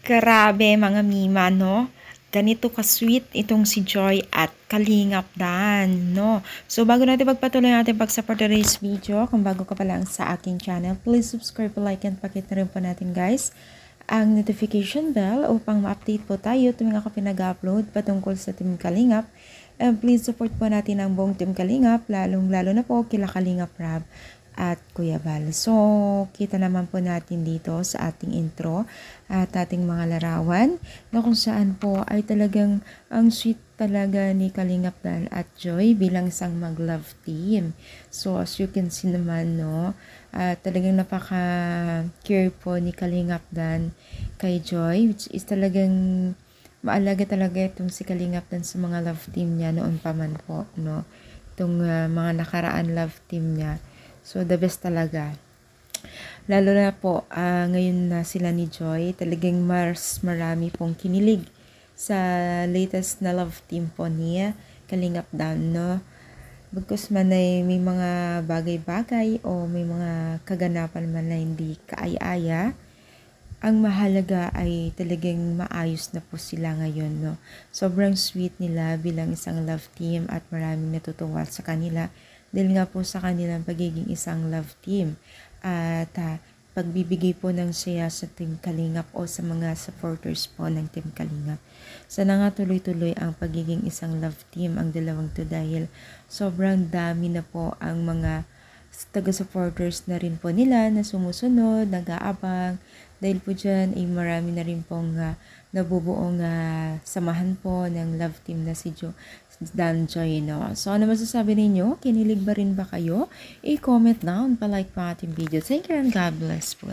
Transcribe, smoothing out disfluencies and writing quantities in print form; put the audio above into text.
Grabe mga Mima, no? Ganito ka-sweet itong si Joy at Kalingap Dan, no? So, bago natin pagpatuloy natin pag-support today's video, kung bago ka pa lang sa aking channel, please subscribe, like, and pakita rin po natin, guys, ang notification bell upang ma-update po tayo tuwing ako pinag-upload patungkol sa Team Kalingap. And please support po natin ang buong Team Kalingap, lalong-lalo na po kila Kalingap Rab at Kuya Bal. So, kita naman po natin dito sa ating intro at ating mga larawan na kung saan po ay talagang ang sweet talaga ni Kalingap Dan at Joy bilang isang mag-love team. So, as you can see naman, no, talagang napaka-care po ni Kalingap Dan kay Joy, which is talagang maalaga talaga itong si Kalingap Dan sa mga love team niya noon pa man po, no. Itong mga nakaraan love team niya. So, the best talaga. Lalo na po, ngayon na sila ni Joy, talagang marami pong kinilig sa latest na love team po niya, Kalingap Dan, no? Bagkus man ay may mga bagay-bagay o may mga kaganapan man na hindi kaaya-aya, ang mahalaga ay talagang maayos na po sila ngayon, no? Sobrang sweet nila bilang isang love team at maraming natutuwa sa kanila dahil nga po sa kanilang pagiging isang love team at pagbibigay po ng saya sa Team Kalingap o sa mga supporters po ng Team Kalingap. Sana nga tuloy-tuloy ang pagiging isang love team ang dalawang to dahil sobrang dami na po ang mga taga-supporters na rin po nila na sumusunod, nag-aabang. Dahil po dyan ay marami na rin pong nabubuong samahan po ng love team na si Dan Joy, no? So, ano masasabi ninyo? Kinilig ba rin ba kayo? I-comment down, pa-like pa ating video. Thank you and God bless po.